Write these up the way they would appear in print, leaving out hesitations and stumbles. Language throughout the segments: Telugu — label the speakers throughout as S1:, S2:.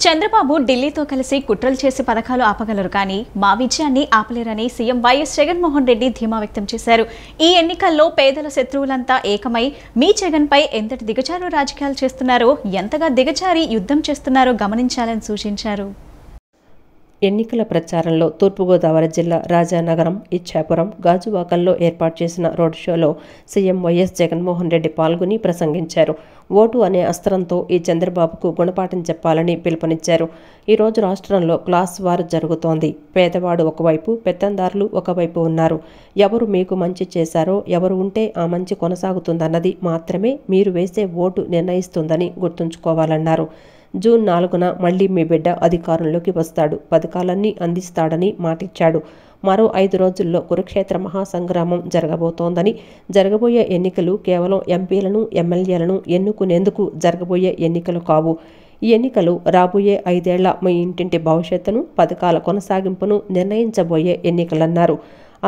S1: చంద్రబాబు ఢిల్లీతో కలిసి కుట్రలు చేసి పథకాలు ఆపగలరు కానీ మా విజయాన్ని ఆపలేరని సీఎం వైఎస్ జగన్మోహన్ రెడ్డి ధీమా వ్యక్తం చేశారు. ఈ ఎన్నికల్లో పేదల శత్రువులంతా ఏకమై మీ జగన్పై ఎంతటి దిగజారు రాజకీయాలు చేస్తున్నారో, ఎంతగా దిగజారి యుద్ధం చేస్తున్నారో గమనించాలని సూచించారు.
S2: ఎన్నికల ప్రచారంలో తూర్పుగోదావరి జిల్లా రాజానగరం, ఇచ్చాపురం, గాజువాకల్లో ఏర్పాటు చేసిన రోడ్ షోలో సీఎం వైఎస్ జగన్మోహన్ రెడ్డి పాల్గొని ప్రసంగించారు. ఓటు అనే అస్త్రంతో ఈ చంద్రబాబుకు గుణపాఠం చెప్పాలని పిలుపునిచ్చారు. ఈరోజు రాష్ట్రంలో క్లాస్ వార్ జరుగుతోంది. పేదవాడు ఒకవైపు, పెత్తందారులు ఒకవైపు ఉన్నారు. ఎవరు మీకు మంచి చేశారో, ఎవరు ఉంటే ఆ మంచి కొనసాగుతుందన్నది మాత్రమే మీరు వేసే ఓటు నిర్ణయిస్తుందని గుర్తుంచుకోవాలన్నారు. జూన్ 4న మళ్లీ మీ బిడ్డ అధికారంలోకి వస్తాడు, పథకాలన్నీ అందిస్తాడని మాటిచ్చాడు. మరో 5 రోజుల్లో కురుక్షేత్ర మహాసంగ్రామం జరగబోతోందని, జరగబోయే ఎన్నికలు కేవలం ఎంపీలను, ఎమ్మెల్యేలను ఎన్నుకునేందుకు జరగబోయే ఎన్నికలు కావు. ఈ ఎన్నికలు రాబోయే 5 ఏళ్ల మీ ఇంటింటి భవిష్యత్తును, పథకాల కొనసాగింపును నిర్ణయించబోయే ఎన్నికలన్నారు.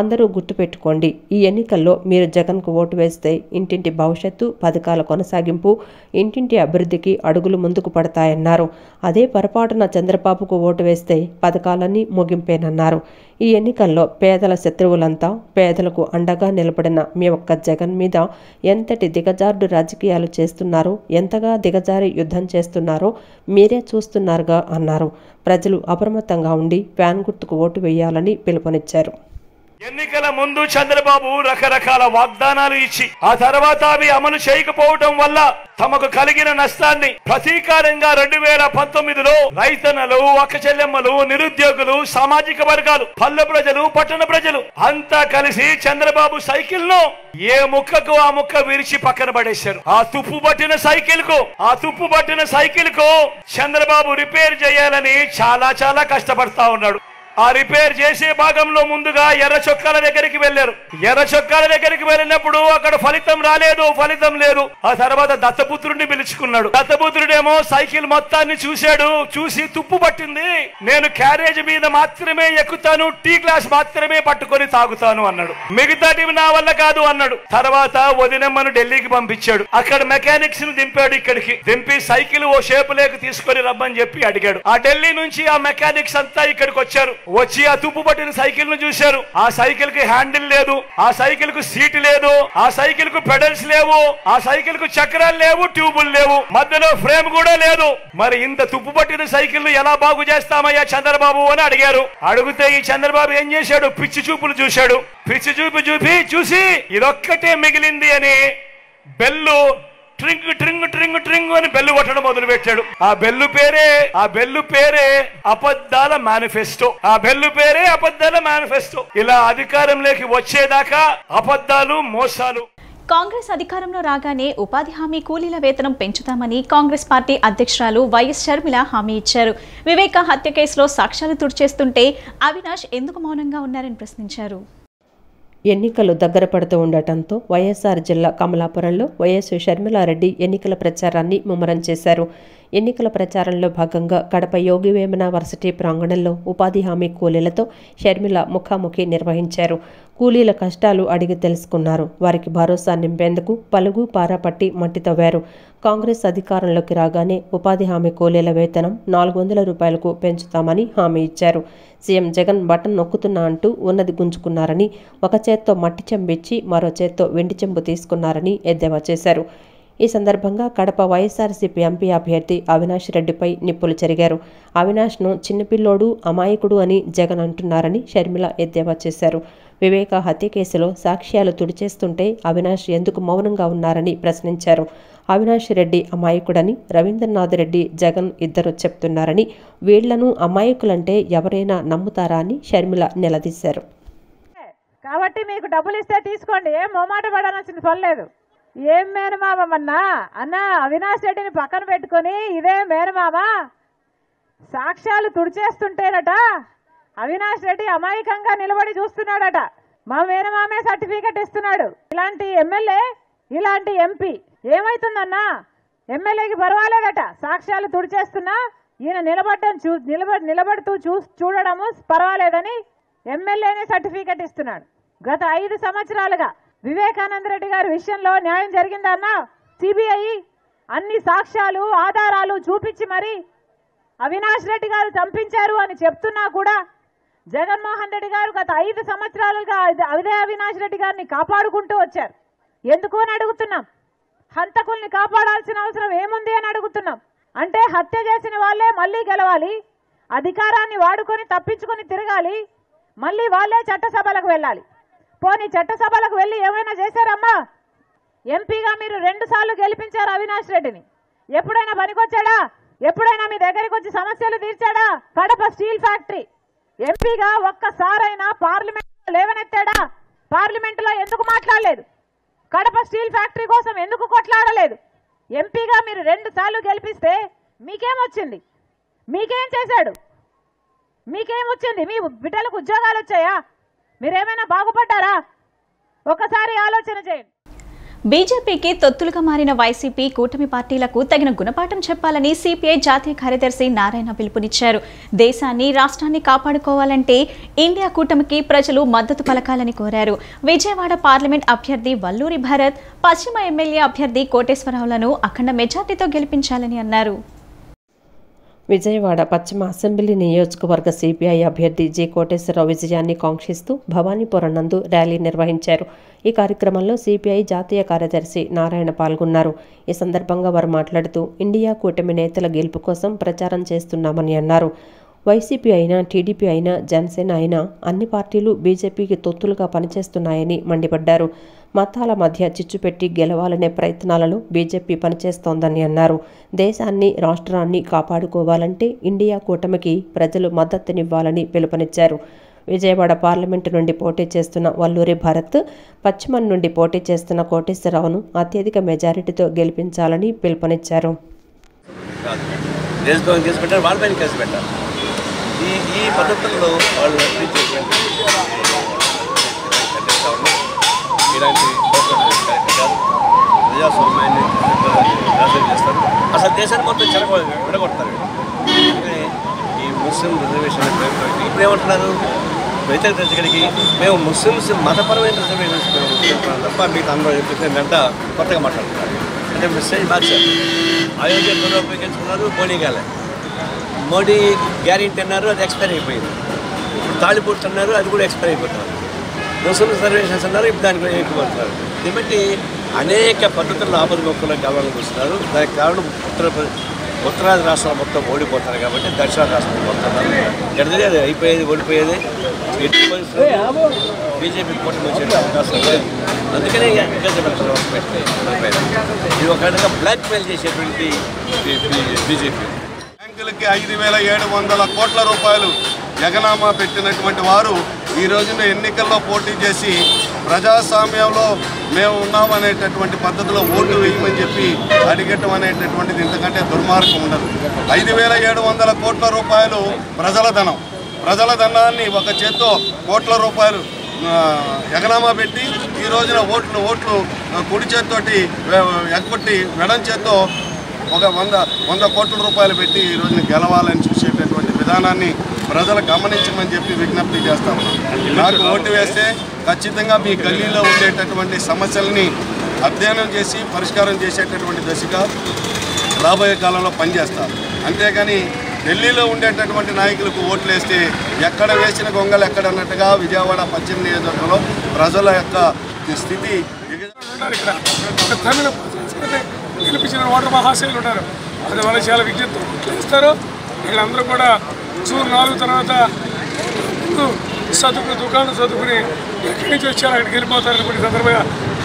S2: అందరూ గుర్తుపెట్టుకోండి, ఈ ఎన్నికల్లో మీరు జగన్కు ఓటు వేస్తే ఇంటింటి భవిష్యత్తు, పథకాల కొనసాగింపు, ఇంటింటి అభివృద్ధికి అడుగులు ముందుకు పడతాయన్నారు. అదే పొరపాటున చంద్రబాబుకు ఓటు వేస్తే పథకాలన్నీ ముగింపేనన్నారు. ఈ ఎన్నికల్లో పేదల శత్రువులంతా పేదలకు అండగా నిలబడిన మీ ఒక్క జగన్ మీద ఎంతటి దిగజార్డు రాజకీయాలు చేస్తున్నారో, ఎంతగా దిగజారి యుద్ధం చేస్తున్నారో మీరే చూస్తున్నారుగా అన్నారు. ప్రజలు అప్రమత్తంగా ఉండి ఫ్యాన్ గుర్తుకు ఓటు వేయాలని పిలుపునిచ్చారు.
S3: ఎన్నికల ముందు చంద్రబాబు రకరకాల వాగ్దానాలు ఇచ్చి ఆ తర్వాత అవి అమలు చేయకపోవడం వల్ల తమకు కలిగిన నష్టాన్ని ప్రతీకారంగా 2019లో రైతన్నలు, అక్క చెల్లెమ్మలు, నిరుద్యోగులు, సామాజిక వర్గాలు, పల్లె ప్రజలు, పట్టణ ప్రజలు అంతా కలిసి చంద్రబాబు సైకిల్ ను ఏ ముక్కకు ఆ ముక్క విరిచి పక్కన పడేశారు. ఆ తుప్పు పట్టిన సైకిల్ కు చంద్రబాబు రిపేర్ చేయాలని చాలా కష్టపడతా ఉన్నాడు. ఆ రిపేర్ చేసే భాగంలో ముందుగా ఎర్ర చొక్కాల దగ్గరికి వెళ్లారు. ఎర్ర చొక్కాల దగ్గరికి వెళ్ళినప్పుడు అక్కడ ఫలితం లేదు. ఆ తర్వాత దత్తపుత్రుడిని పిలుచుకున్నాడు. దత్తపుత్రుడేమో సైకిల్ మొత్తాన్ని చూసి తుప్పు పట్టింది, నేను క్యారేజ్ మీద మాత్రమే ఎక్కుతాను, టీ గ్లాస్ మాత్రమే పట్టుకొని తాగుతాను అన్నాడు. మిగతాటివి నా వల్ల కాదు అన్నాడు. తర్వాత వదినమ్మను ఢిల్లీకి పంపించాడు. అక్కడ మెకానిక్స్ ను దింపాడు. ఇక్కడికి దింపి సైకిల్ ఓ షేపు లేక తీసుకొని రమ్మని చెప్పి అడిగాడు. ఆ ఢిల్లీ నుంచి ఆ మెకానిక్స్ అంతా ఇక్కడికి వచ్చారు. వచ్చి ఆ తుప్పు పట్టిన సైకిల్ ను చూశారు. ఆ సైకిల్ కి హ్యాండిల్ లేదు, ఆ సైకిల్ కు సీట్ లేదు, ఆ సైకిల్ కు పెడల్స్ లేవు, ఆ సైకిల్ కు చక్రాలు లేవు, ట్యూబులు లేవు, మధ్యలో ఫ్రేమ్ కూడా లేదు. మరి ఇంత తుప్పు పట్టిన సైకిల్ ను ఎలా బాగు చేస్తామయ్యా చంద్రబాబు అని అడిగారు. అడిగితే ఈ చంద్రబాబు ఏం చేశాడు, పిచ్చి చూపులు చూశాడు. పిచ్చి చూసి ఇదొక్కటే మిగిలింది అని బెల్లు ట్రింగ్ అని బెల్లు కొట్టడం మొదలు పెట్టాడు. ఆ బెల్లు పేరే అబద్ధాల మేనిఫెస్టో. ఇలా అధికారంలోకి వచ్చేదాకా అబద్ధాలు, మోసాలు.
S1: కాంగ్రెస్ అధికారంలో రాగానే ఉపాధి హామీ కూలీల వేతనం పెంచుతామని కాంగ్రెస్ పార్టీ అధ్యక్షురాలు వైఎస్ షర్మిల హామీ ఇచ్చారు. వివేక హత్య కేసులో సాక్ష్యాలు తుడిచేస్తుంటే అవినాష్ ఎందుకు మౌనంగా ఉన్నారని ప్రశ్నించారు.
S2: ఎన్నికలు దగ్గర పడుతూ ఉండటంతో వైఎస్ఆర్ జిల్లా కమలాపురంలో వైఎస్ షర్మిలారెడ్డి ఎన్నికల ప్రచారాన్ని ముమ్మరం చేశారు. ఎన్నికల ప్రచారంలో భాగంగా కడప యోగి వేమన వర్సిటీ ప్రాంగణంలో ఉపాధి హామీ కూలీలతో షర్మిల ముఖాముఖి నిర్వహించారు. కూలీల కష్టాలు అడిగి తెలుసుకున్నారు. వారికి భరోసా నింపేందుకు పలుగు పారాపట్టి మట్టి తవ్వారు. కాంగ్రెస్ అధికారంలోకి రాగానే ఉపాధి హామీ కూలీల వేతనం 400 రూపాయలకు పెంచుతామని హామీ ఇచ్చారు. సీఎం జగన్ బటన్ నొక్కుతున్నా అంటూ ఉన్నది గుంజుకున్నారని, ఒక చేత్తో మట్టి చెంబిచ్చి మరో చేత్తో వెండి చెంబు తీసుకున్నారని ఎద్దేవా చేశారు. ఈ సందర్భంగా కడప వైఎస్ఆర్సీపీ ఎంపీ అభ్యర్థి అవినాష్ రెడ్డిపై నిప్పులు చెరిగారు. అవినాష్ను చిన్నపిల్లోడు, అమాయకుడు అని జగన్ అంటున్నారని షర్మిల ఎద్దేవా చేశారు. వివేక హత్య కేసులో సాక్ష్యాలు తుడిచేస్తుంటే అవినాష్ ఎందుకు మౌనంగా ఉన్నారని ప్రశ్నించారు. అవినాష్ రెడ్డి అమాయకుడని, రవీంద్రనాథ్ రెడ్డి, జగన్ ఇద్దరు చెప్తున్నారని, వీళ్లను అమాయకులంటే ఎవరైనా నమ్ముతారా అని షర్మిల నిలదీశారు.
S4: కాబట్టి మీకు డబ్బులు ఇస్తే తీసుకోండి, ఏం మొమాట పడాల్సిన పర్లేదు. ఏం మేనమామన్నా అన్న, అవినాష్ రెడ్డిని పక్కన పెట్టుకొని ఇదే మేనమామ సాక్ష్యాలు తుడిచేస్తుంటేనట అవినాష్ రెడ్డి అమాయకంగా నిలబడి చూస్తున్నాడట. మా మేనమామే సర్టిఫికెట్ ఇస్తున్నాడు. ఇలాంటి ఎమ్మెల్యే, ఇలాంటి ఎంపీ ఏమైతుందన్నా, ఎమ్మెల్యేకి పర్వాలేదట. సాక్ష్యాలు తుడిచేస్తున్నా ఈయన నిలబడుతూ చూడడము పర్వాలేదని ఎమ్మెల్యేనే సర్టిఫికెట్ ఇస్తున్నాడు. గత 5 సంవత్సరాలుగా వివేకానంద రెడ్డి గారి విషయంలో న్యాయం జరిగిందన్నా సిబిఐ అన్ని సాక్ష్యాలు, ఆధారాలు చూపించి మరి అవినాష్ రెడ్డి గారు చంపించారు అని చెప్తున్నా కూడా జగన్మోహన్ రెడ్డి గారు గత 5 సంవత్సరాలుగా అదే అవినాష్ రెడ్డి గారిని కాపాడుకుంటూ వచ్చారు. ఎందుకు అని అడుగుతున్నాం. హంతకుల్ని కాపాడాల్సిన అవసరం ఏముంది అని అడుగుతున్నాం. అంటే హత్య చేసిన వాళ్ళే మళ్ళీ గెలవాలి, అధికారాన్ని వాడుకొని తప్పించుకొని తిరగాలి, మళ్ళీ వాళ్ళే చట్టసభలకు వెళ్ళాలి. పోనీ చట్టసభలకు వెళ్ళి ఏమైనా చేశారమ్మా? ఎంపీగా మీరు 2 సార్లు గెలిపించారు అవినాష్ రెడ్డిని. ఎప్పుడైనా పనికొచ్చాడా? ఎప్పుడైనా మీ దగ్గరికి వచ్చి సమస్యలు తీర్చాడా? కడప స్టీల్ ఫ్యాక్టరీ ఎంపీగా ఒక్కసారైనా పార్లమెంట్ లేవనెత్తాడా? పార్లమెంటులో ఎందుకు మాట్లాడలేదు? కడప స్టీల్ ఫ్యాక్టరీ కోసం ఎందుకు కొట్లాడలేదు? ఎంపీగా మీరు 2 సార్లు గెలిపిస్తే మీకేమొచ్చింది? మీకేం చేశాడు? మీకేం వచ్చింది? మీ బిడ్డలకు ఉద్యోగాలు వచ్చాయా? మీరేమైనా బాగుపడ్డారా? ఒకసారి ఆలోచన చేయండి.
S1: బీజేపీకి తొత్తులుగా మారిన వైసీపీ కూటమి పార్టీలకు తగిన గుణపాఠం చెప్పాలని సిపిఐ జాతీయ కార్యదర్శి నారాయణ పిలుపునిచ్చారు. దేశాన్ని రాష్ట్రాన్ని కాపాడుకోవాలంటే ఇండియా కూటమికి ప్రజలు మద్దతు పలకాలని కోరారు. విజయవాడ పార్లమెంట్ అభ్యర్థి వల్లూరి భరత్, పశ్చిమ ఎమ్మెల్యే అభ్యర్థి కోటేశ్వరరావులను అఖండ మెజార్టీతో గెలిపించాలని అన్నారు.
S2: విజయవాడ పశ్చిమ అసెంబ్లీ నియోజకవర్గ సిపిఐ అభ్యర్థి జె కోటేశ్వరరావు విజయాన్ని కాంక్షిస్తూ భవానీపురం నందు ర్యాలీ నిర్వహించారు. ఈ కార్యక్రమంలో సిపిఐ జాతీయ కార్యదర్శి నారాయణ పాల్గొన్నారు. ఈ సందర్భంగా వారు మాట్లాడుతూ ఇండియా కూటమి నేతల గెలుపు కోసం ప్రచారం చేస్తున్నామని అన్నారు. వైసీపీ అయినా, టీడీపీ అయినా, జనసేన అయినా అన్ని పార్టీలు బీజేపీకి తొత్తులుగా పనిచేస్తున్నాయని మండిపడ్డారు. మతాల మధ్య చిచ్చుపెట్టి గెలవాలనే ప్రయత్నాలను బీజేపీ పనిచేస్తోందని అన్నారు. దేశాన్ని, రాష్ట్రాన్ని కాపాడుకోవాలంటే ఇండియా కూటమికి ప్రజలు మద్దతునివ్వాలని పిలుపునిచ్చారు. విజయవాడ పార్లమెంటు నుండి పోటీ చేస్తున్న వల్లూరి భరత్, పశ్చిమం నుండి పోటీ చేస్తున్న కోటేశ్వరరావును అత్యధిక మెజారిటీతో గెలిపించాలని పిలుపునిచ్చారు.
S5: ఈ పద్ధతుల్లో వాళ్ళు ఇలాంటి ప్రజాస్వామ్యాన్ని చేస్తారు. అసలు దేశాన్ని మొత్తం విడగొడతారు. ఈ ముస్లిం రిజర్వేషన్ ఇప్పుడు ఏమంటున్నారు? వ్యతిరేక దగ్గరికి మేము ముస్లిమ్స్ మతపరమైన రిజర్వేషన్ తప్ప మీకు అందరూ ఏంటంట కొత్తగా మాట్లాడుతున్నారు. అంటే మెసేజ్ మార్చారు. అయోధ్య పునరుద్ధరించుకున్నారు, పోనీగాలే. మోడీ గ్యారెంటీ అన్నారు, అది ఎక్స్పైర్ అయిపోయింది. ఇప్పుడు తాళిపూర్తి అన్నారు, అది కూడా ఎక్స్పైర్ అయిపోతున్నారు. ముస్లిం రిజర్వేషన్స్ అన్నారు, ఇప్పుడు దానికి కూడా ఎక్కువడుతున్నారు. దీన్ని బట్టి అనేక పద్ధతుల్లో ఆపద మొక్కలకు కావాలని చూస్తున్నారు. దానికి కారణం ఉత్తరాది రాష్ట్రాలు మొత్తం ఓడిపోతారు కాబట్టి దక్షిణాది రాష్ట్రాలు పోతున్నారు. ఎక్కడిది అది అయిపోయేది, ఓడిపోయేది. ఎట్టి పరిస్థితుల్లో బీజేపీ కూటమి వచ్చే అవకాశం లేదు. అందుకనే ఇది ఒక రకంగా బ్లాక్ మెయిల్ చేసేటువంటి బీజేపీ.
S6: బ్యాంకులకి 5,700 కోట్ల రూపాయలు ఎగనామా పెట్టినటువంటి వారు ఈ రోజున ఎన్నికల్లో పోటీ చేసి ప్రజాస్వామ్యంలో మేము ఉన్నామనేటటువంటి పద్ధతిలో ఓట్లు వేయమని చెప్పి అడిగటం అనేటటువంటిది ఇంతకంటే దుర్మార్గం ఉండదు. 5,700 కోట్ల రూపాయలు ప్రజల ధనాన్ని ఒక చేత్తో కోట్ల రూపాయలు ఎగనామా పెట్టి ఈ రోజున ఓట్లు కుడి చేత్తోటి ఎగ్గొట్టి ఎడం చేత్తో ఒక 100 కోట్ల రూపాయలు పెట్టి ఈ రోజున గెలవాలని చూసేటటువంటి విధానాన్ని ప్రజలు గమనించమని చెప్పి విజ్ఞప్తి చేస్తాం. నాకు ఓటు వేస్తే ఖచ్చితంగా మీ గల్లీలో ఉండేటటువంటి సమస్యల్ని అధ్యయనం చేసి పరిష్కారం చేసేటటువంటి దశగా రాబోయే కాలంలో పనిచేస్తారు. అంతేగాని ఢిల్లీలో ఉండేటటువంటి నాయకులకు ఓట్లు వేస్తే ఎక్కడ వేసిన గొంగలు ఎక్కడ అన్నట్టుగా విజయవాడ పశ్చిమ నియోజకవర్గంలో ప్రజల యొక్క స్థితి
S7: గెలిపించిన ఓటర్ మహాశైలు ఉన్నారు. అది వాళ్ళు చాలా విజ్ఞప్తి చేస్తారు. వీళ్ళందరూ కూడా జూన్ 4 తర్వాత దుకాణం చదువుకుని ఎక్కడి నుంచి వచ్చారో అక్కడికి వెళ్ళిపోతారని కొన్ని సందర్భంగా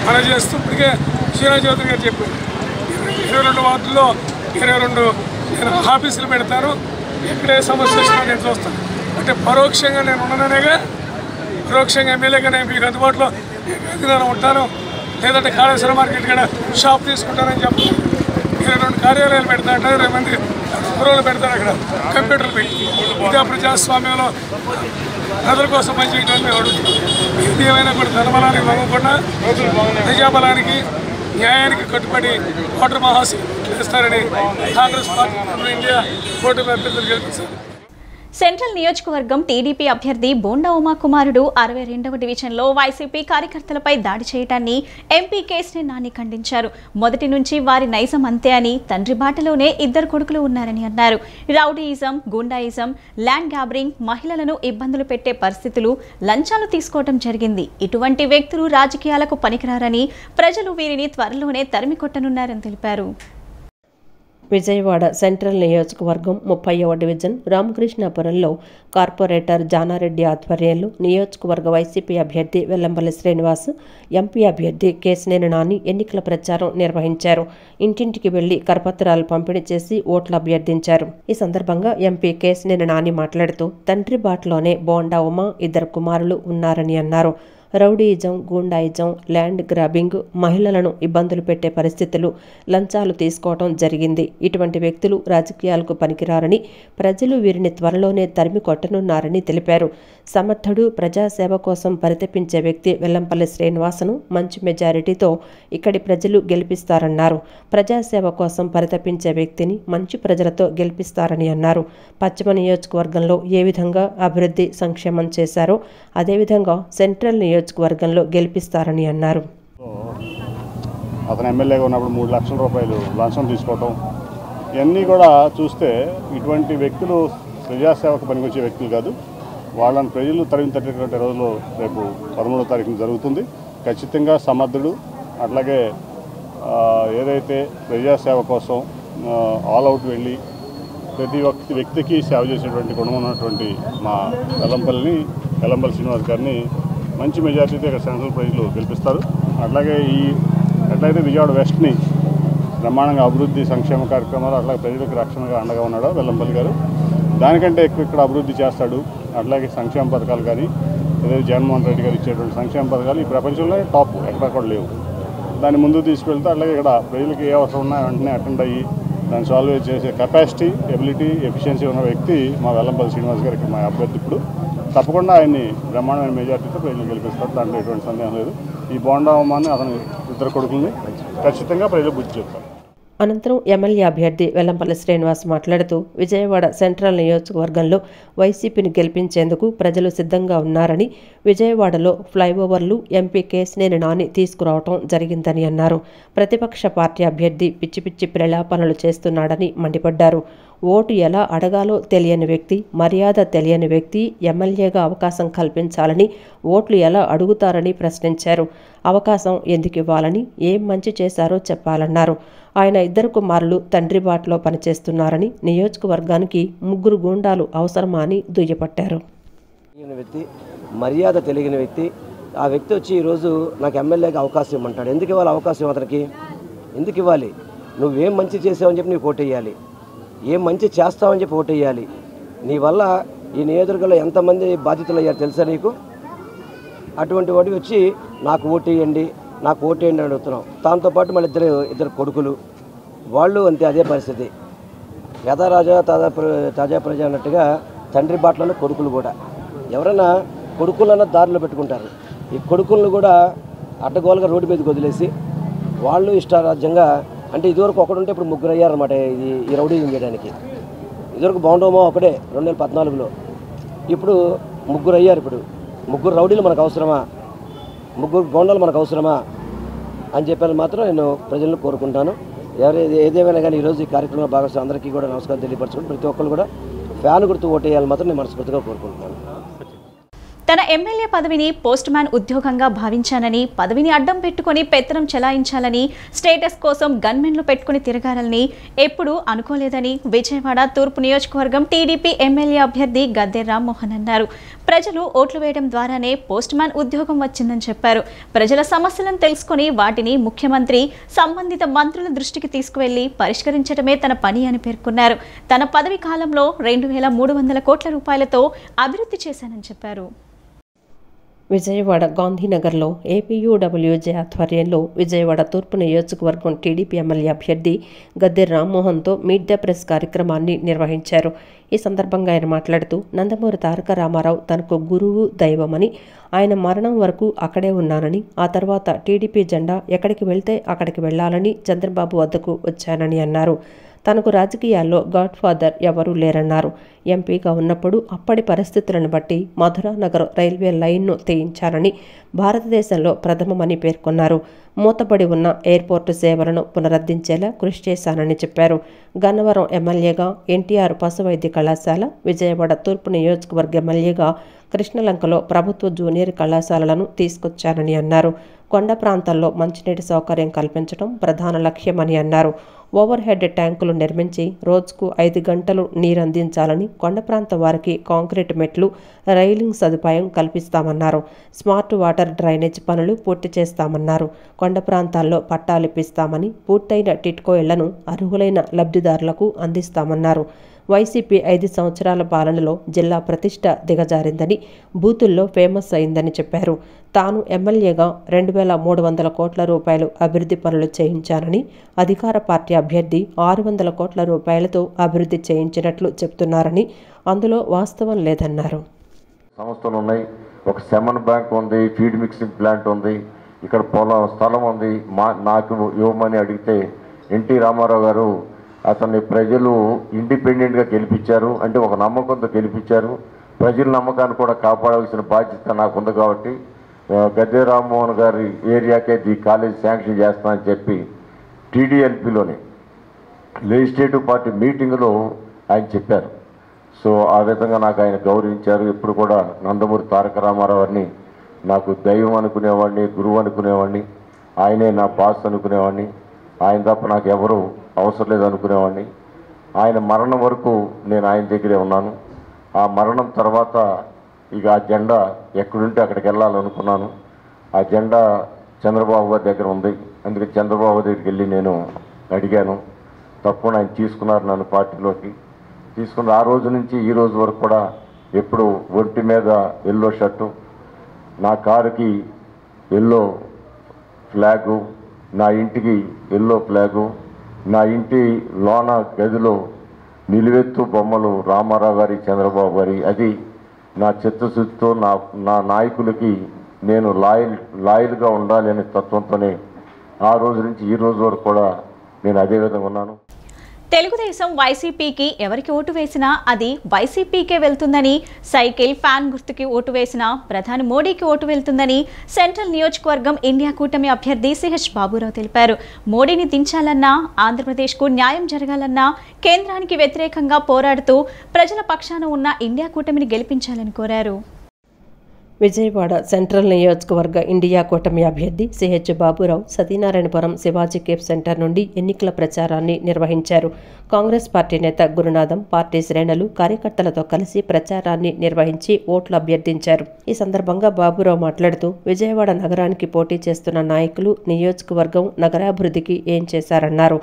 S7: మనం చేస్తూ ఇప్పటికే శ్రీరాజ్ చౌదరి గారు చెప్పారు. 22 వార్డుల్లో 22 నేను ఆఫీసులు పెడతాను, ఎక్కడే సమస్య వచ్చినా నేను చూస్తాను. అంటే పరోక్షంగా నేను ఉండననేగా, పరోక్షంగా ఎమ్మెల్యేగా నేను మీకు అందుబాటులో నేను ఉంటాను, లేదంటే కాళేశ్వర మార్కెట్ కూడా షాప్ తీసుకుంటానని చెప్తాను. 22 కార్యాలయాలు పెడతాను, 20 మంది కుర్రోళ్ళు పెడతారు అక్కడ కంప్యూటర్లు పెట్టి. ఇదే ప్రజాస్వామ్యంలో ప్రజల కోసం పనిచేయడానికి మేము అడుగుతున్నాం. ఇది ఏమైనా కూడా ధనబలానికి నమ్మకుండా ప్రజాబలానికి న్యాయానికి కట్టుబడి ఓటర్ మహాశైలు చేస్తారని కాంగ్రెస్ పార్టీ ఇండియా కూటమి అభ్యర్థులు గెలిపించారు.
S1: సెంట్రల్ నియోజకవర్గం టీడీపీ అభ్యర్థి బోండా ఉమాకుమారుడు 62వ డివిజన్లో వైసీపీ కార్యకర్తలపై దాడి చేయడాన్ని ఎంపీ కేశినేని నాని ఖండించారు. మొదటి నుంచి వారి నైజం అంతే అని, తండ్రి బాటలోనే ఇద్దరు కొడుకులు ఉన్నారని అన్నారు. రౌడీయిజం, గుండాయిజం, ల్యాండ్ గ్యాబరింగ్, మహిళలను ఇబ్బందులు పెట్టే పరిస్థితులు, లంచాలు తీసుకోవడం జరిగింది. ఇటువంటి వ్యక్తులు రాజకీయాలకు పనికిరారని, ప్రజలు వీరిని త్వరలోనే తరిమి కొట్టనున్నారని తెలిపారు.
S2: విజయవాడ సెంట్రల్ నియోజకవర్గం 30వ డివిజన్ రామకృష్ణాపురంలో కార్పొరేటర్ జానారెడ్డి ఆధ్వర్యంలో నియోజకవర్గ వైసీపీ అభ్యర్థి వెల్లంపల్లి శ్రీనివాస్, ఎంపీ అభ్యర్థి కేశినేని నాని ఎన్నికల ప్రచారం నిర్వహించారు. ఇంటింటికి వెళ్లి కరపత్రాలు పంపిణీ చేసి ఓట్లు అభ్యర్థించారు. ఈ సందర్భంగా ఎంపీ కేశినేని నాని మాట్లాడుతూ తండ్రి బాటలోనే బోండా ఉమా, ఇద్దరు కుమారులు ఉన్నారని అన్నారు. రౌడీయిజం, గూండాయిజం, ల్యాండ్ గ్రాబింగ్, మహిళలను ఇబ్బందులు పెట్టే పరిస్థితులు, లంచాలు తీసుకోవడం జరిగింది. ఇటువంటి వ్యక్తులు రాజకీయాలకు పనికిరారని, ప్రజలు వీరిని త్వరలోనే తరిమి కొట్టనున్నారని తెలిపారు. సమర్థుడు, ప్రజాసేవ కోసం పరితపించే వ్యక్తి వెల్లంపల్లి శ్రీనివాసను మంచి మెజారిటీతో ఇక్కడి ప్రజలు గెలిపిస్తారన్నారు. ప్రజాసేవ కోసం పరితపించే వ్యక్తిని మంచి ప్రజలతో గెలిపిస్తారని అన్నారు. పశ్చిమ నియోజకవర్గంలో ఏ విధంగా అభివృద్ధి, సంక్షేమం చేశారో అదేవిధంగా సెంట్రల్ నియోజకవర్గంలో గెలిపిస్తారని అన్నారు.
S8: అతను ఎమ్మెల్యేగా ఉన్నప్పుడు 3 లక్షల రూపాయలు లంచం తీసుకోవటం, ఇవన్నీ కూడా చూస్తే ఇటువంటి వ్యక్తులు ప్రజాసేవకు పనికొచ్చే వ్యక్తులు కాదు. వాళ్ళని ప్రజలు తరిమి తట్టేటువంటి రోజులు రేపు 13వ తారీఖున జరుగుతుంది. ఖచ్చితంగా సమర్థుడు, అట్లాగే ఏదైతే ప్రజాసేవ కోసం ఆల్ అవుట్ వెళ్ళి ప్రతి ఒక్క వ్యక్తికి సేవ చేసేటువంటి గుణం ఉన్నటువంటి మా వెల్లంపల్లి శ్రీనివాస్ గారిని మంచి మెజార్టీతో ఇక్కడ సెంట్రల్ ప్రజలు గెలిపిస్తారు. అట్లాగే ఎట్లయితే విజయవాడ వెస్ట్ని బ్రహ్మాండంగా అభివృద్ధి, సంక్షేమ కార్యక్రమాలు, అట్లాగే ప్రజలకు రక్షణగా అండగా ఉన్నాడో వెల్లంపల్లి గారు, దానికంటే ఎక్కువ ఇక్కడ అభివృద్ధి చేస్తాడు. అట్లాగే సంక్షేమ పథకాలు కానీ ఏదైతే జగన్మోహన్ రెడ్డి గారు ఇచ్చేటువంటి సంక్షేమ పథకాలు ఈ ప్రపంచంలో టాప్, ఎక్కడ కూడా లేవు. దాన్ని ముందుకు తీసుకెళ్తే అట్లాగే ఇక్కడ ప్రజలకు ఏ అవసరం ఉన్నా వెంటనే అటెండ్ అయ్యి దాన్ని సాల్వ్ చేసే కెపాసిటీ, ఎబిలిటీ, ఎఫిషియన్సీ ఉన్న వ్యక్తి మా వెల్లంపల్లి శ్రీనివాస్ గారికి మా అభ్యర్థి. ఇప్పుడు తప్పకుండా ఆయన్ని బ్రహ్మాండమైన మెజార్టీతో ప్రజలు గెలిపిస్తారు, దాంట్లో ఎటువంటి సందేహం లేదు. ఈ బోండా ఉమాని అతని ఇద్దరు కొడుకుల్ని ఖచ్చితంగా ప్రజలు బుద్ధి చెప్తారు.
S2: అనంతరం ఎమ్మెల్యే అభ్యర్థి వెల్లంపల్లి శ్రీనివాస్ మాట్లాడుతూ విజయవాడ సెంట్రల్ నియోజకవర్గంలో వైసీపీని గెలిపించేందుకు ప్రజలు సిద్ధంగా ఉన్నారని, విజయవాడలో ఫ్లైఓవర్లు ఎంపీ కేశినేని నాని తీసుకురావడం జరిగిందని అన్నారు. ప్రతిపక్ష పార్టీ అభ్యర్థి పిచ్చి పిచ్చి ప్రలాపనలు చేస్తున్నాడని మండిపడ్డారు. ఓటు ఎలా అడగాలో తెలియని వ్యక్తి, మర్యాద తెలియని వ్యక్తి ఎమ్మెల్యేగా అవకాశం కల్పించాలని, ఓట్లు ఎలా అడుగుతారని ప్రశ్నించారు. అవకాశం ఎందుకు ఇవ్వాలని, ఏం మంచి చేశారో చెప్పాలన్నారు. ఆయన ఇద్దరు కుమారులు తండ్రి బాటలో పనిచేస్తున్నారని, నియోజకవర్గానికి 3 గూండాలు అవసరమా అని దుయ్యపట్టారు.
S9: వ్యక్తి, మర్యాద తెలియని వ్యక్తి, ఆ వ్యక్తి వచ్చి ఈరోజు నాకు ఎమ్మెల్యేగా అవకాశం ఇవ్వమంటాడు. ఎందుకు ఇవ్వాలి అవకాశం? అతనికి ఎందుకు ఇవ్వాలి? నువ్వేం మంచి చేసావని చెప్పి నీకు ఓటేయాలి, ఏం మంచి చేస్తావని చెప్పి ఓటేయాలి. నీ వల్ల ఈ నియోజకవర్గంలో ఎంతమంది బాధితులు అయ్యారు తెలుసా నీకు? అటువంటి వాడికి వచ్చి నాకు ఓటేయండి, నాకు ఓటేయండి అని అడుగుతున్నాం. దాంతోపాటు మళ్ళీ ఇద్దరు కొడుకులు, వాళ్ళు అంతే అదే పరిస్థితి. యథా రాజా తాజా ప్రజ అన్నట్టుగా తండ్రి బాటలను కొడుకులు కూడా. ఎవరైనా కొడుకులన్న దారిలో పెట్టుకుంటారు. ఈ కొడుకులను కూడా అడ్డగోలుగా రోడ్డు మీదకి వదిలేసి వాళ్ళు ఇష్టారాజ్యంగా, అంటే ఇదివరకు ఒకడుంటే ఇప్పుడు 3 అయ్యారన్నమాట ఈ రౌడీజం చేయడానికి. ఇదివరకు బౌండోమో ఒకడే 2014లో, ఇప్పుడు 3 అయ్యారు. ఇప్పుడు 3 రౌడీలు మనకు అవసరమా? 3 బౌండాలు మనకు అవసరమా అని చెప్పాను మాత్రం నేను ప్రజలను కోరుకుంటాను. ఏదేమైనా కానీ ఈరోజు ఈ కార్యక్రమంలో భాగస్వామి అందరికీ కూడా నమస్కారం తెలియపరచుకుంటూ ప్రతి ఒక్కరు కూడా ఫ్యాన్ గుర్తు ఓటేయాలని మాత్రం నేను మనస్ఫూర్తిగా కోరుకుంటున్నాను.
S1: తన ఎమ్మెల్యే పదవిని పోస్ట్ మ్యాన్ ఉద్యోగంగా భావించానని, పదవిని అడ్డం పెట్టుకుని పెత్తనం చెలాయించాలని, స్టేటస్ కోసం గన్మెన్లు పెట్టుకుని తిరగాలని ఎప్పుడూ అనుకోలేదని విజయవాడ తూర్పు నియోజకవర్గం టీడీపీ ఎమ్మెల్యే అభ్యర్థి గద్దె రామ్మోహన్ అన్నారు. ప్రజలు ఓట్లు వేయడం ద్వారానే పోస్ట్ మ్యాన్ ఉద్యోగం వచ్చిందని చెప్పారు. ప్రజల సమస్యలను తెలుసుకుని వాటిని ముఖ్యమంత్రి, సంబంధిత మంత్రుల దృష్టికి తీసుకువెళ్లి పరిష్కరించడమే తన పని అని పేర్కొన్నారు. తన పదవి కాలంలో 2,300 కోట్ల రూపాయలతో అభివృద్ధి చేశానని చెప్పారు.
S2: విజయవాడ గాంధీనగర్లో ఏపీయూడబ్ల్యూజే ఆధ్వర్యంలో విజయవాడ తూర్పు నియోజకవర్గం టీడీపీ ఎమ్మెల్యే అభ్యర్థి గద్దె రామ్మోహన్తో మీట్ ద ప్రెస్ కార్యక్రమాన్ని నిర్వహించారు. ఈ సందర్భంగా ఆయన మాట్లాడుతూ నందమూరి తారక రామారావు తనకు గురువు, దైవమని, ఆయన మరణం వరకు అక్కడే ఉన్నానని, ఆ తర్వాత టీడీపీ జెండా ఎక్కడికి వెళ్తే అక్కడికి వెళ్లాలని చంద్రబాబు వద్దకు వచ్చానని అన్నారు. తనకు రాజకీయాల్లో గాడ్ ఫాదర్ ఎవరూ లేరన్నారు. ఎంపీగా ఉన్నప్పుడు అప్పటి పరిస్థితులను బట్టి మధురా నగర్ రైల్వే లైన్ను తీయించానని, భారతదేశంలో ప్రథమమని పేర్కొన్నారు. మూతపడి ఉన్న ఎయిర్పోర్టు సేవలను పునరుద్ధరించేలా కృషి చేశానని చెప్పారు. గన్నవరం ఎమ్మెల్యేగా ఎన్టీఆర్ పశువైద్య కళాశాల, విజయవాడ తూర్పు నియోజకవర్గ ఎమ్మెల్యేగా కృష్ణలంకలో ప్రభుత్వ జూనియర్ కళాశాలలను తీసుకొచ్చానని అన్నారు. కొండ ప్రాంతాల్లో మంచినీటి సౌకర్యం కల్పించడం ప్రధాన లక్ష్యమని అన్నారు. ఓవర్ హెడ్ ట్యాంకులు నిర్మించి రోజుకు 5 గంటలు నీరందించాలని, కొండ ప్రాంతం వారికి కాంక్రీట్ మెట్లు, రైలింగ్ సదుపాయం కల్పిస్తామన్నారు. స్మార్ట్ వాటర్ డ్రైనేజ్ పనులు పూర్తి చేస్తామన్నారు. కొండ ప్రాంతాల్లో పట్టాలిప్పిస్తామని, పూర్తయిన టిట్కో ఇళ్లను అర్హులైన లబ్ధిదారులకు అందిస్తామన్నారు. వైసీపీ 5 సంవత్సరాల పాలనలో జిల్లా ప్రతిష్ట దిగజారిందని, బూతుల్లో ఫేమస్ అయిందని చెప్పారు. తాను ఎమ్మెల్యేగా 2,300 కోట్ల రూపాయలు అభివృద్ధి పనులు చేయించానని, అధికార పార్టీ అభ్యర్థి 600 కోట్ల రూపాయలతో అభివృద్ధి చేయించినట్లు చెబుతున్నారని, అందులో వాస్తవం లేదన్నారు.
S10: సంస్థలు ఉన్నాయి, ఒక సెమన్ బ్యాంక్ ఉంది, ఫీడ్ మిక్సింగ్ ప్లాంట్ ఉంది, ఇక్కడ స్థలం ఉంది. నాకు ఇవ్వమని అడిగితే ఎన్టీ రామారావు గారు అతన్ని ప్రజలు ఇండిపెండెంట్గా గెలిపించారు, అంటే ఒక నమ్మకంతో గెలిపించారు. ప్రజల నమ్మకాన్ని కూడా కాపాడాల్సిన బాధ్యత నాకుంది కాబట్టి గద్దె రామ్మోహన్ గారి ఏరియాకే ఈ కాలేజ్ శాంక్షన్ చేస్తానని చెప్పి టీడీఎల్పీలోనే లెజిస్లేటివ్ పార్టీ మీటింగ్లో ఆయన చెప్పారు. సో ఆ విధంగా నాకు ఆయన గౌరవించారు. ఎప్పుడు కూడా నందమూరి తారక రామారావు గారిని నాకు దైవం అనుకునేవాడిని, గురువు అనుకునేవాడిని, ఆయనే నా బాస్ అనుకునేవాడిని, ఆయన తప్ప నాకు ఎవరు అవసరం లేదు అనుకునేవాడిని. ఆయన మరణం వరకు నేను ఆయన దగ్గరే ఉన్నాను. ఆ మరణం తర్వాత ఇక ఆ జెండా ఎక్కడుంటే అక్కడికి వెళ్ళాలనుకున్నాను. ఆ జెండా చంద్రబాబు గారి దగ్గర ఉంది. అందుకే చంద్రబాబు దగ్గరికి వెళ్ళి నేను అడిగాను. తప్పకుండా ఆయన తీసుకున్నారు, నన్ను పార్టీలోకి తీసుకున్న. ఆ రోజు నుంచి ఈ రోజు వరకు కూడా ఎప్పుడు ఒంటి మీద ఎల్లో షర్టు, నా కారుకి ఎల్లో ఫ్లాగు, నా ఇంటికి ఎల్లో ఫ్లాగు, నా ఇంటి లోన గదిలో నిలువెత్తు బొమ్మలు రామారావు గారి, చంద్రబాబు గారి. అది నా చిత్తశుద్ధితో నా నాయకులకి నేను లాయల్గా ఉండాలి అనే తత్వంతోనే ఆ రోజు నుంచి ఈ రోజు వరకు కూడా నేను అదే విధంగా ఉన్నాను.
S1: తెలుగుదేశం వైసీపీకి ఎవరికి ఓటు వేసినా అది వైసీపీకే వెళ్తుందని, సైకిల్ ఫ్యాన్ గుర్తుకి ఓటు వేసినా ప్రధాని మోడీకి ఓటు వెళ్తుందని సెంట్రల్ నియోజకవర్గం ఇండియా కూటమి అభ్యర్థి సిహెచ్ బాబురావు తెలిపారు. మోడీని దించాలన్నా, ఆంధ్రప్రదేశ్కు న్యాయం జరగాలన్నా కేంద్రానికి వ్యతిరేకంగా పోరాడుతూ ప్రజల పక్షాన ఉన్న ఇండియా కూటమిని గెలిపించాలని కోరారు.
S2: విజయవాడ సెంట్రల్ నియోజకవర్గ ఇండియా కూటమి అభ్యర్థి CH Baburao Satyanarayanapuram Shivaji cafe centre నుండి ఎన్నికల ప్రచారాన్ని నిర్వహించారు. కాంగ్రెస్ పార్టీ నేత గురునాథం, పార్టీ శ్రేణులు, కార్యకర్తలతో కలిసి ప్రచారాన్ని నిర్వహించి ఓట్లు అభ్యర్థించారు. ఈ సందర్భంగా బాబురావు మాట్లాడుతూ విజయవాడ నగరానికి పోటీ చేస్తున్న నాయకులు నియోజకవర్గం నగరాభివృద్ధికి ఏం చేశారన్నారు.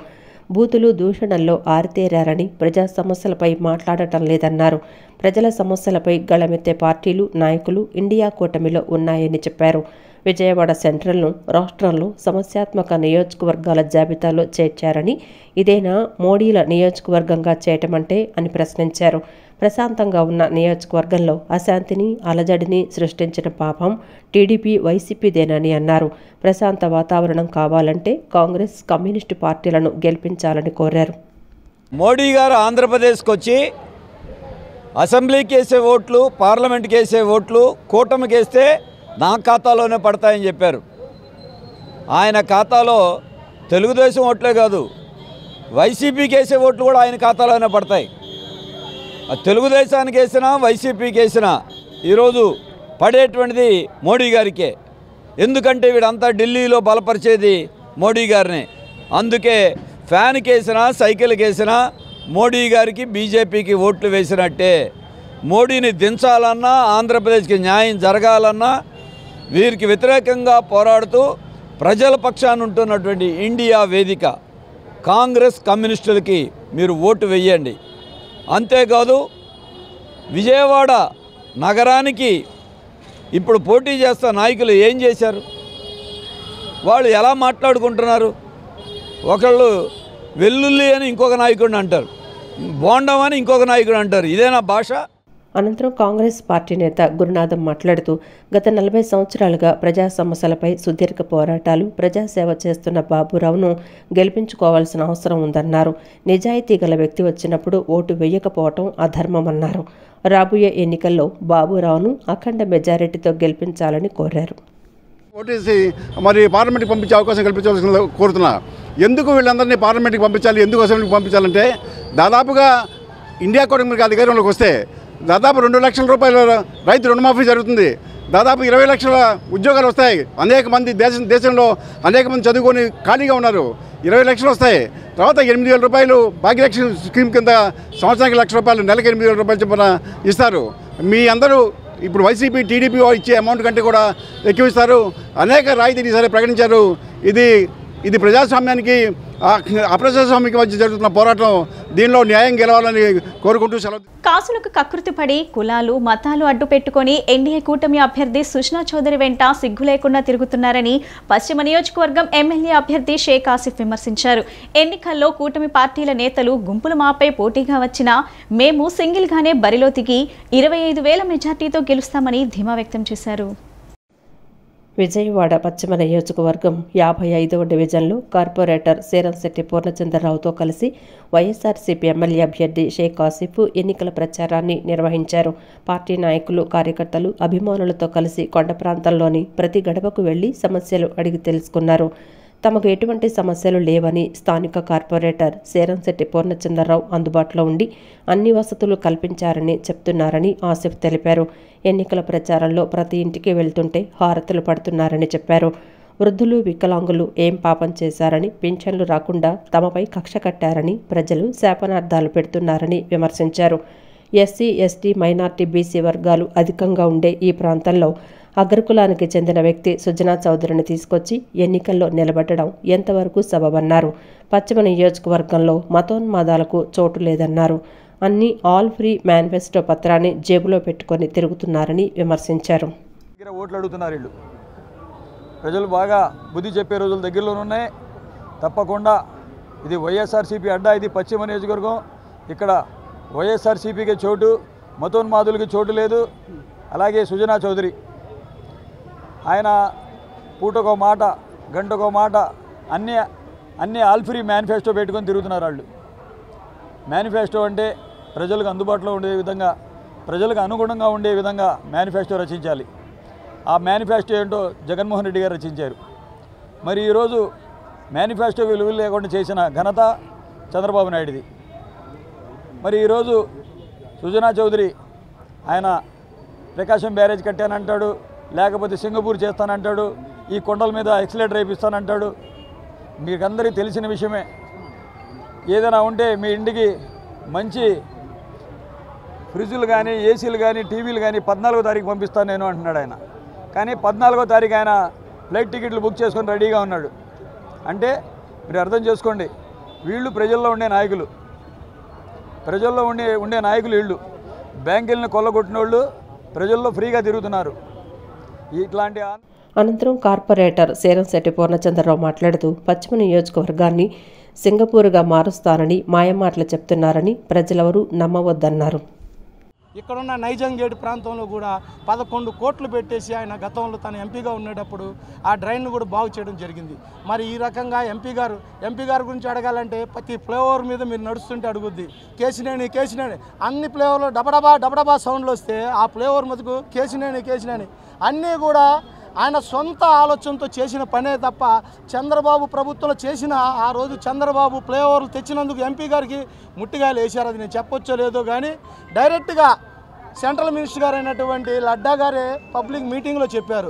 S2: బూతులు, దూషణల్లో ఆరితేరారని, ప్రజా సమస్యలపై మాట్లాడటం లేదన్నారు. ప్రజల సమస్యలపై గళమెత్తే పార్టీలు, నాయకులు ఇండియా కూటమిలో ఉన్నాయని చెప్పారు. విజయవాడ సెంట్రల్ను రాష్ట్రంలో సమస్యాత్మక నియోజకవర్గాల జాబితాలో చేర్చారని, ఇదేనా మోడీల నియోజకవర్గంగా చేయటమంటే అని ప్రశ్నించారు. ప్రశాంతంగా ఉన్న నియోజకవర్గంలో అశాంతిని, అలజడిని సృష్టించిన పాపం టీడీపీ, వైసీపీదేనని అన్నారు. ప్రశాంత వాతావరణం కావాలంటే కాంగ్రెస్, కమ్యూనిస్టు పార్టీలను గెలిపించాలని కోరారు.
S11: మోడీ గారు ఆంధ్రప్రదేశ్కి వచ్చి అసెంబ్లీకి వేసే ఓట్లు, పార్లమెంట్కి వేసే ఓట్లు కూటమికి వేస్తే నా ఖాతాలోనే పడతాయని చెప్పారు. ఆయన ఖాతాలో తెలుగుదేశం ఓట్లే కాదు, వైసీపీకి వేసే ఓట్లు కూడా ఆయన ఖాతాలోనే పడతాయి. తెలుగుదేశానికి వేసినా, వైసీపీకి వేసినా ఈరోజు పడేటువంటిది మోడీ గారికే. ఎందుకంటే వీడంతా ఢిల్లీలో బలపరిచేది మోడీ గారిని. అందుకే ఫ్యాన్కి వేసినా, సైకిల్కి వేసినా మోడీ గారికి, బీజేపీకి ఓట్లు వేసినట్టే. మోడీని దించాలన్నా, ఆంధ్రప్రదేశ్కి న్యాయం జరగాలన్నా వీరికి వ్యతిరేకంగా పోరాడుతూ ప్రజల పక్షాన ఉంటున్నటువంటి ఇండియా వేదిక, కాంగ్రెస్, కమ్యూనిస్టులకి మీరు ఓటు వేయండి. అంతేకాదు విజయవాడ నగరానికి ఇప్పుడు పోటీ చేస్తున్న నాయకులు ఏం చేశారు? వాళ్ళు ఎలా మాట్లాడుకుంటున్నారు? ఒకళ్ళు వెల్లుల్లి అని ఇంకొక నాయకుడిని అంటారు, బోండం అని ఇంకొక నాయకుడు అంటారు. ఇదేనా భాష?
S2: అనంతరం కాంగ్రెస్ పార్టీ నేత గురునాథం మాట్లాడుతూ గత 40 సంవత్సరాలుగా ప్రజా సమస్యలపై సుదీర్ఘ పోరాటాలు ప్రజాసేవ చేస్తున్న బాబురావును గెలిపించుకోవాల్సిన అవసరం ఉందన్నారు. నిజాయితీ గల వ్యక్తి వచ్చినప్పుడు ఓటు వేయకపోవటం అధర్మమన్నారు. రాబోయే ఎన్నికల్లో బాబురావును అఖండ మెజారిటీతో గెలిపించాలని కోరారు.
S12: ఓటేసి మరి పార్లమెంట్కి పంపించే అవకాశం కల్పించవలసిన కోరుతున్నా. ఎందుకు వీళ్ళందరినీ పార్లమెంట్కి పంపించాలి, ఎందుకు అసెంబ్లీకి పంపించాలంటే దాదాపుగా ఇండియా కూటమి అధికారంలోకి వస్తే దాదాపు 2 లక్షల రూపాయల రైతు రుణమాఫీ జరుగుతుంది. దాదాపు 20 లక్షల ఉద్యోగాలు వస్తాయి. అనేక మంది దేశంలో అనేక మంది చదువుకొని ఖాళీగా ఉన్నారు. 20 లక్షలు వస్తాయి. తర్వాత 8,000 రూపాయలు భాగ్యలక్ష్మి స్కీమ్ కింద సంవత్సరానికి 1,00,000 రూపాయలు, నెలకి 8,000 రూపాయలు చొప్పున ఇస్తారు. మీ అందరూ ఇప్పుడు వైసీపీ టీడీపీ ఇచ్చే అమౌంట్ కంటే కూడా ఎక్కువ ఇస్తారు. అనేక రాయితీలు ఈసారి ప్రకటించారు. ఇది ప్రజాస్వామ్యానికి అప్రజాస్వామ్యానికి మధ్య జరుగుతున్న పోరాటం. దీనిలో న్యాయం గెలవాలని కోరుకుంటూ సెలవు.
S1: కాసులకు కకృతిపడి కులాలు మతాలు అడ్డు పెట్టుకుని ఎన్డీఏ కూటమి అభ్యర్థి సుష్నా చౌదరి వెంట సిగ్గు లేకుండా తిరుగుతున్నారని పశ్చిమ నియోజకవర్గం ఎమ్మెల్యే అభ్యర్థి షేక్ ఆసిఫ్ విమర్శించారు. ఎన్నికల్లో కూటమి పార్టీల నేతలు గుంపులు మాపై పోటీగా వచ్చినా మేము సింగిల్గానే బరిలో దిగి 25,000 మెజార్టీతో గెలుస్తామని ధీమా వ్యక్తం చేశారు.
S2: విజయవాడ పశ్చిమ నియోజకవర్గం 55వ డివిజన్లో కార్పొరేటర్ సేరంశెట్టి పూర్ణచంద్రరావుతో కలిసి వైఎస్ఆర్సీపీ ఎమ్మెల్యే అభ్యర్థి షేక్ ఆసిఫ్ ఎన్నికల ప్రచారాన్ని నిర్వహించారు. పార్టీ నాయకులు, కార్యకర్తలు, అభిమానులతో కలిసి కొండ ప్రాంతంలోని ప్రతి గడపకు వెళ్లి సమస్యలు అడిగి తెలుసుకున్నారు. తమకు ఎటువంటి సమస్యలు లేవని స్థానిక కార్పొరేటర్ సేరంశెట్టి పూర్ణచంద్రరావు అందుబాటులో ఉండి అన్ని వసతులు కల్పించారని చెప్తున్నారని ఆసిఫ్ తెలిపారు. ఎన్నికల ప్రచారంలో ప్రతి ఇంటికి వెళ్తుంటే హారతులు పడుతున్నారని చెప్పారు. వృద్ధులు, వికలాంగులు ఏం పాపం చేశారని, పింఛన్లు రాకుండా తమపై కక్ష కట్టారని, ప్రజలు శాపనార్థాలు పెడుతున్నారని విమర్శించారు. ఎస్సీ, ఎస్టీ, మైనార్టీ, బీసీ వర్గాలు అధికంగా ఉండే ఈ ప్రాంతంలో అగ్రకులానికి చెందిన వ్యక్తి సుజనా చౌదరిని తీసుకొచ్చి ఎన్నికల్లో నిలబెట్టడం ఎంతవరకు సబబన్నారు. పశ్చిమ నియోజకవర్గంలో మతోన్మాదాలకు చోటు లేదన్నారు. అన్ని ఆల్ ఫ్రీ మేనిఫెస్టో పత్రాన్ని జేబులో పెట్టుకొని తిరుగుతున్నారని విమర్శించారు.
S13: ఓట్లు అడుగుతున్నారు వీళ్ళు. ప్రజలు బాగా బుద్ధి చెప్పే రోజులు దగ్గరలోనున్నాయి. తప్పకుండా ఇది వైఎస్ఆర్సీపీ అడ్డా, ఇది పశ్చిమ నియోజకవర్గం. ఇక్కడ వైఎస్ఆర్సీపీకి చోటు, మతోన్మాదులకి చోటు లేదు. అలాగే సుజనా చౌదరి ఆయన పూటకో మాట, గంటకో మాట, అన్ని ఆల్ ఫ్రీ మేనిఫెస్టో పెట్టుకొని తిరుగుతున్నారు వాళ్ళు. మేనిఫెస్టో అంటే ప్రజలకు అందుబాటులో ఉండే విధంగా, ప్రజలకు అనుగుణంగా ఉండే విధంగా మేనిఫెస్టో రచించాలి. ఆ మేనిఫెస్టో ఏంటో జగన్మోహన్ రెడ్డి గారు రచించారు. మరి ఈరోజు మేనిఫెస్టో విలువలు లేకుండా చేసిన ఘనత చంద్రబాబు నాయుడుది. మరి ఈరోజు సుజనా చౌదరి ఆయన ప్రకాశం బ్యారేజ్ కట్టానంటాడు, లేకపోతే సింగపూర్ చేస్తానంటాడు, ఈ కొండల మీద ఎక్సలేటర్ వేపిస్తానంటాడు. మీకందరికీ తెలిసిన విషయమే. ఏదైనా ఉంటే మీ ఇంటికి మంచి ఫ్రిడ్జులు కానీ, ఏసీలు కానీ, టీవీలు కానీ 14వ తారీఖు పంపిస్తాను నేను అంటున్నాడు ఆయన. కానీ 14వ తారీఖు ఆయన ఫ్లైట్ టికెట్లు బుక్ చేసుకొని రెడీగా ఉన్నాడు. అంటే మీరు అర్థం చేసుకోండి, వీళ్ళు ప్రజల్లో ఉండే నాయకులు, ప్రజల్లో ఉండే నాయకులు వీళ్ళు. బ్యాంకులను కొల్లగొట్టిన వాళ్ళు ప్రజల్లో ఫ్రీగా తిరుగుతున్నారు. ఇట్లాంటి
S2: అనంతరం కార్పొరేటర్ సేరంశెట్టి పూర్ణచంద్రరావు మాట్లాడుతూ పశ్చిమ నియోజకవర్గాన్ని సింగపూర్గా మారుస్తానని మాయమాటలు చెప్తున్నారని ప్రజలెవరూ నమ్మవద్దన్నారు.
S14: ఇక్కడున్న నైజాం గేట్ ప్రాంతంలో కూడా 11 కోట్లు పెట్టేసి ఆయన గతంలో తను ఎంపీగా ఉండేటప్పుడు ఆ డ్రైన్ను కూడా బాగు చేయడం జరిగింది. మరి ఈ రకంగా ఎంపీ గారి గురించి అడగాలంటే ప్రతి ఫ్లేఓవర్ మీద మీరు నడుస్తుంటే అడుగుద్ది కేసినేని అన్ని ఫ్లేవర్లో డబడబా సౌండ్లు వస్తే ఆ ఫ్లేఓవర్ మటుకు కేసినేని అన్నీ కూడా ఆయన సొంత ఆలోచనతో చేసిన పనే తప్ప చంద్రబాబు ప్రభుత్వంలో చేసిన ఆ రోజు చంద్రబాబు ఫ్లేఓవర్లు తెచ్చినందుకు ఎంపీ గారికి ముట్టిగాయలు వేశారు. అది నేను చెప్పొచ్చో లేదో కానీ డైరెక్ట్గా సెంట్రల్ మినిస్టర్ గారు అయినటువంటి లడ్డా గారే పబ్లిక్ మీటింగ్లో చెప్పారు.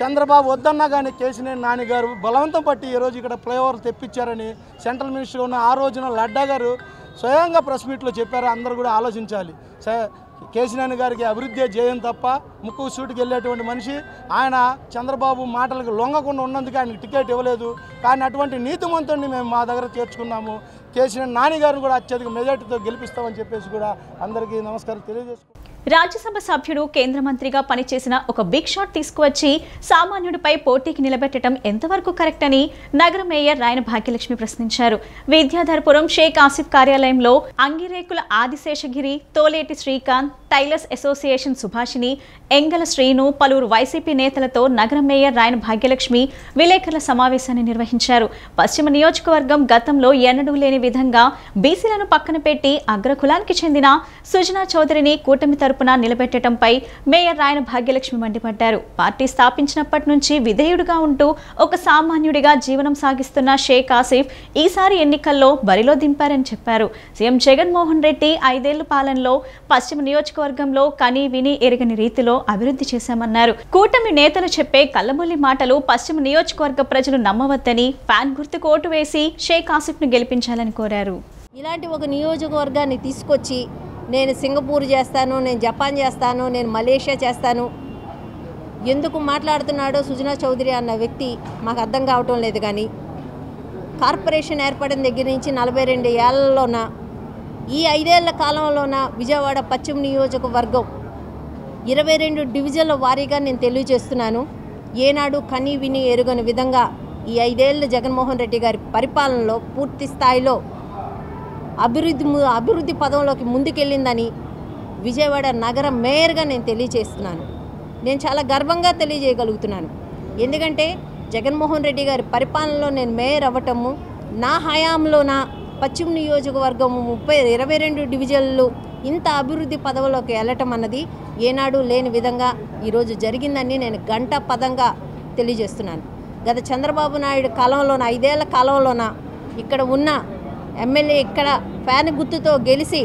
S14: చంద్రబాబు వద్దన్నా కానీ కేసినేని నాని గారు బలవంతం పట్టి ఈరోజు ఇక్కడ ఫ్లేఓవర్లు తెప్పించారని సెంట్రల్ మినిస్టర్ ఉన్న ఆ రోజున లడ్డా గారు స్వయంగా ప్రెస్ మీట్లో చెప్పారు. అందరూ కూడా ఆలోచించాలి. కేసినేని గారికి అభివృద్ధి జయం తప్ప ముక్కు సూటికి వెళ్ళేటువంటి మనిషి ఆయన. చంద్రబాబు మాటలకు లొంగకుండా ఉన్నందుకు ఆయనకు టికెట్ ఇవ్వలేదు. కానీ అటువంటి నీతిమంతుడిని మేము మా దగ్గర చేర్చుకున్నాము. కేసినేని నాని గారిని కూడా అత్యధిక మెజార్టీతో గెలిపిస్తామని చెప్పేసి కూడా అందరికీ నమస్కారం తెలియజేసుకుంటాం.
S1: రాజ్యసభ సభ్యుడు కేంద్ర మంత్రిగా పనిచేసిన ఒక బిగ్ షాట్ తీసుకువచ్చి సామాన్యుడిపై పోటీకి నిలబెట్టడం ఎంతవరకు కరెక్ట్ అని నగర మేయర్ రాయన భాగ్యలక్ష్మి ప్రశ్నించారు. విద్యాధరపురం షేక్ ఆసిఫ్ కార్యాలయంలో అంగిరేకుల ఆదిశేషగిరి, తోలేటి శ్రీకాంత్, టైలర్స్ అసోసియేషన్ సుభాషిని, ఎంగల శ్రీను, పలువురు వైసీపీ నేతలతో నగర మేయర్ రాయన భాగ్యలక్ష్మి విలేకరుల సమావేశాన్ని నిర్వహించారు. పశ్చిమ నియోజకవర్గం గతంలో ఎన్నడూ లేని విధంగా బీసీలను పక్కన పెట్టి అగ్రకులానికి చెందిన సుజనా చౌదరిని కూటమి తరపున నిలబెట్టడంపై మేయర్ రాయన భాగ్యలక్ష్మి మండిపడ్డారు. పార్టీ స్థాపించినప్పటి నుంచి విధేయుడిగా ఉంటూ ఒక సామాన్యుడిగా జీవనం సాగిస్తున్న షేక్ ఆసిఫ్ ఈసారి ఎన్నికల్లో బరిలో దింపారని చెప్పారు. సీఎం జగన్మోహన్ రెడ్డి 5 ఏళ్ల పాలనలో పశ్చిమ నియోజకవర్గంలో కనీ విని ఎరగని రీతిలో అభివృద్ధి చేశామన్నారు. కూటమి నేతలు చెప్పే కల్లబొల్లి మాటలు పశ్చిమ నియోజకవర్గ ప్రజలు నమ్మవద్దని ఫ్యాన్ గుర్తుకు ఓటు వేసి షేక్ ఆసిఫ్ ను గెలిపించాలని కోరారు.
S15: ఇలాంటి ఒక నియోజకవర్గాన్ని తీసుకొచ్చి నేను సింగపూర్ చేస్తాను, నేను జపాన్ చేస్తాను, నేను మలేషియా చేస్తాను ఎందుకు మాట్లాడుతున్నాడో సుజనా చౌదరి అన్న వ్యక్తి మాకు అర్థం కావటం లేదు. కానీ కార్పొరేషన్ ఏర్పడిన దగ్గర నుంచి 42 ఏళ్లలోన ఈ 5 ఏళ్ల కాలంలోన విజయవాడ పశ్చిమ నియోజకవర్గం 22 డివిజన్ల వారీగా నేను తెలియజేస్తున్నాను. ఏనాడు కనీ విని ఎరుగని విధంగా ఈ 5 ఏళ్ల జగన్మోహన్ రెడ్డి గారి పరిపాలనలో పూర్తి స్థాయిలో అభివృద్ధి పదంలోకి ముందుకెళ్ళిందని విజయవాడ నగర మేయర్గా నేను తెలియజేస్తున్నాను. నేను చాలా గర్వంగా తెలియజేయగలుగుతున్నాను. ఎందుకంటే జగన్మోహన్ రెడ్డి గారి పరిపాలనలో నేను మేయర్ అవ్వటము, నా హయాంలోన పశ్చిమ నియోజకవర్గం 22 డివిజన్లు ఇంత అభివృద్ధి పదవులోకి వెళ్ళటం అన్నది ఏనాడు లేని విధంగా ఈరోజు జరిగిందని నేను గంట పదంగా తెలియజేస్తున్నాను. గత చంద్రబాబు నాయుడు కాలంలోన 5 ఏళ్ల కాలంలోన ఇక్కడ ఉన్న ఎమ్మెల్యే ఇక్కడ ఫ్యాన్ గుర్తుతో గెలిచి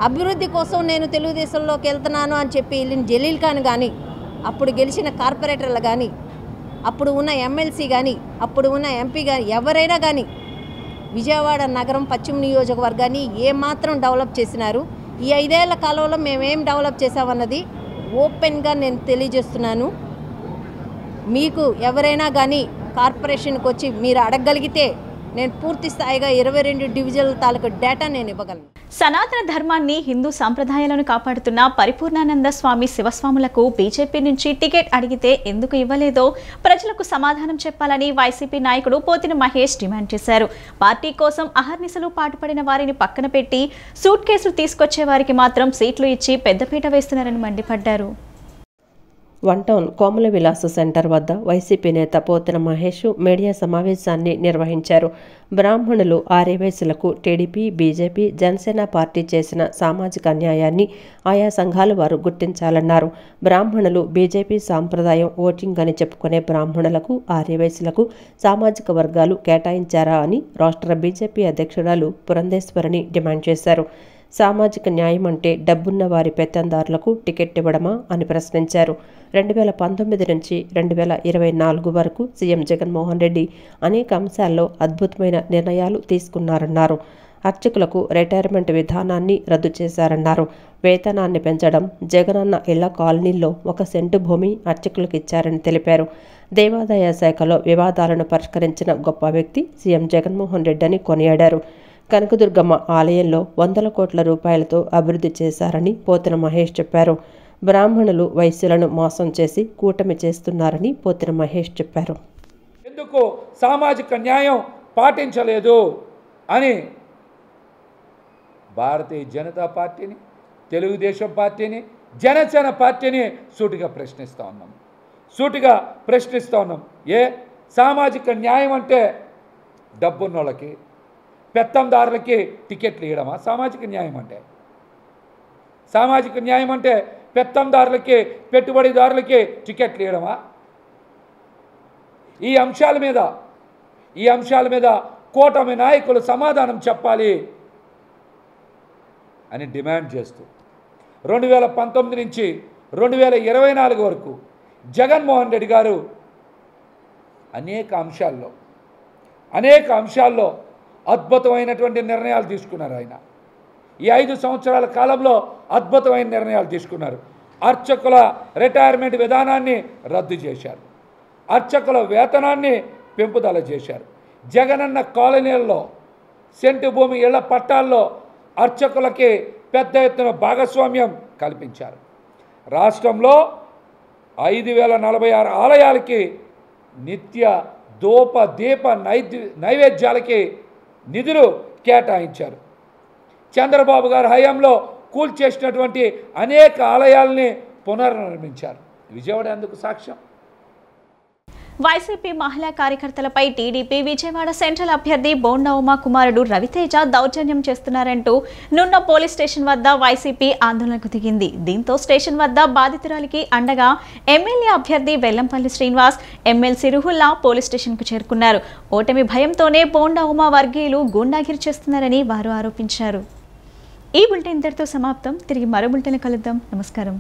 S15: అభివృద్ధి కోసం నేను తెలుగుదేశంలోకి వెళ్తున్నాను అని చెప్పి వెళ్ళిన జలీల్ ఖాన్ కానీ, అప్పుడు గెలిచిన కార్పొరేటర్లు కానీ, అప్పుడు ఉన్న ఎమ్మెల్సీ కానీ, అప్పుడు ఉన్న ఎంపీ కానీ, ఎవరైనా కానీ విజయవాడ నగరం పశ్చిమ నియోజకవర్గాన్ని ఏమాత్రం డెవలప్ చేసినారు. ఈ 5 ఏళ్ల కాలంలో మేమేం డెవలప్ చేసామన్నది ఓపెన్గా నేను తెలియజేస్తున్నాను. మీకు ఎవరైనా కానీ కార్పొరేషన్కి వచ్చి మీరు అడగగలిగితే నేను పూర్తి స్థాయిగా 22 డివిజన్ల తాలూకు డేటా నేను ఇవ్వగలను.
S1: సనాతన ధర్మాన్ని, హిందూ సాంప్రదాయాలను కాపాడుతున్న పరిపూర్ణానంద స్వామి శివస్వాములకు బీజేపీ నుంచి టికెట్ అడిగితే ఎందుకు ఇవ్వలేదో ప్రజలకు సమాధానం చెప్పాలని వైసీపీ నాయకుడు పోతిన మహేష్ డిమాండ్ చేశారు. పార్టీ కోసం అహర్నిశలు పాటుపడిన వారిని పక్కన పెట్టి సూట్ కేసులు తీసుకొచ్చే వారికి మాత్రం సీట్లు ఇచ్చి పెద్దపీట వేస్తున్నారని మండిపడ్డారు.
S2: 1 టౌన్ కోమల విలాస్ సెంటర్ వద్ద వైసీపీ నేత పోతిన మహేష్ మీడియా సమావేశాన్ని నిర్వహించారు. బ్రాహ్మణులు ఆర్యవైశ్యులకు టీడీపీ, బీజేపీ, జనసేన పార్టీ చేసిన సామాజిక అన్యాయాన్ని ఆయా సంఘాల వారు గుర్తించాలన్నారు. బ్రాహ్మణులు బీజేపీ సాంప్రదాయం ఓటింగ్ అని చెప్పుకునే బ్రాహ్మణులకు, ఆర్యవైశ్యులకు సామాజిక వర్గాలు కేటాయించారా అని రాష్ట్ర బీజేపీ అధ్యక్షురాలు పురంధేశ్వరిని డిమాండ్ చేశారు. సామాజిక న్యాయం అంటే డబ్బున్న వారి పెత్తందారులకు టికెట్ ఇవ్వడమా అని ప్రశ్నించారు. 2019 నుంచి 2024 వరకు సీఎం జగన్మోహన్ రెడ్డి అనేక అంశాల్లో అద్భుతమైన నిర్ణయాలు తీసుకున్నారన్నారు. అర్చకులకు రిటైర్మెంట్ విధానాన్ని రద్దు చేశారన్నారు. వేతనాన్ని పెంచడం, జగనన్న ఇళ్ల కాలనీల్లో 1 సెంటు భూమి అర్చకులకు ఇచ్చారని తెలిపారు. దేవాదాయ శాఖలో వివాదాలను పరిష్కరించిన గొప్ప వ్యక్తి సీఎం జగన్మోహన్ రెడ్డి అని కొనియాడారు. కనకదుర్గమ్మ ఆలయంలో 100 కోట్ల రూపాయలతో అభివృద్ధి చేశారని పోతిన మహేష్ చెప్పారు. బ్రాహ్మణులు వైశ్యులను మోసం చేసి కూటమి చేస్తున్నారని పోతిన మహేష్ చెప్పారు.
S16: ఎందుకు సామాజిక న్యాయం పాటించలేదు అని భారతీయ జనతా పార్టీని, తెలుగుదేశం పార్టీని, జనసేన పార్టీని సూటిగా ప్రశ్నిస్తూ ఉన్నాం. సామాజిక న్యాయం అంటే డబ్బున్నోళ్ళకి, పెత్తందారులకి టికెట్లు ఇవ్వడమా సామాజిక న్యాయం అంటే? సామాజిక న్యాయం అంటే పెత్తందారులకి, పెట్టుబడిదారులకి టికెట్లు ఇవ్వడమా? ఈ అంశాల మీద కూటమి నాయకులు సమాధానం చెప్పాలి అని డిమాండ్ చేస్తూ 2019 నుంచి 2024 వరకు జగన్మోహన్ రెడ్డి గారు అనేక అంశాల్లో అద్భుతమైనటువంటి నిర్ణయాలు తీసుకున్నారు. ఆయన ఈ 5 సంవత్సరాల కాలంలో అద్భుతమైన నిర్ణయాలు తీసుకున్నారు. అర్చకుల రిటైర్మెంట్ విధానాన్ని రద్దు చేశారు. అర్చకుల వేతనాన్ని పెంపుదల చేశారు. జగనన్న కాలనీల్లో సెంటు భూమి ఇళ్ల పట్టాల్లో అర్చకులకి పెద్ద ఎత్తున భాగస్వామ్యం కల్పించారు. రాష్ట్రంలో 5046 ఆలయాలకి నిత్య దూప దీప నైవేద్యాలకి నిధులు కేటాయించారు. చంద్రబాబు గారి హయాంలో కూల్చేసినటువంటి అనేక ఆలయాల్ని పునర్నిర్మించారు. విజయవాడ ఎందుకు సాక్ష్యం?
S1: వైసీపీ మహిళా కార్యకర్తలపై టీడీపీ విజయవాడ సెంట్రల్ అభ్యర్థి బోండా ఉమా కుమారుడు రవితేజ దౌర్జన్యం చేస్తున్నారంటూ నున్న పోలీస్ స్టేషన్ వద్ద వైసీపీ ఆందోళనకు దిగింది. దీంతో స్టేషన్ వద్ద బాధితురాలికి అండగా ఎమ్మెల్యే అభ్యర్థి వెల్లంపల్లి శ్రీనివాస్, ఎమ్మెల్సీ రుహుల్లా పోలీస్ స్టేషన్కు చేరుకున్నారు. ఓటమి భయంతోనే బోండా ఉమా వర్గీయులు గూండాగిరి చేస్తున్నారని వారు ఆరోపించారు. ఈ బులెటిన్ ఇంతటితో సమాప్తం. తిరిగి మరో బులెటిన్ కలుద్దాం. నమస్కారం.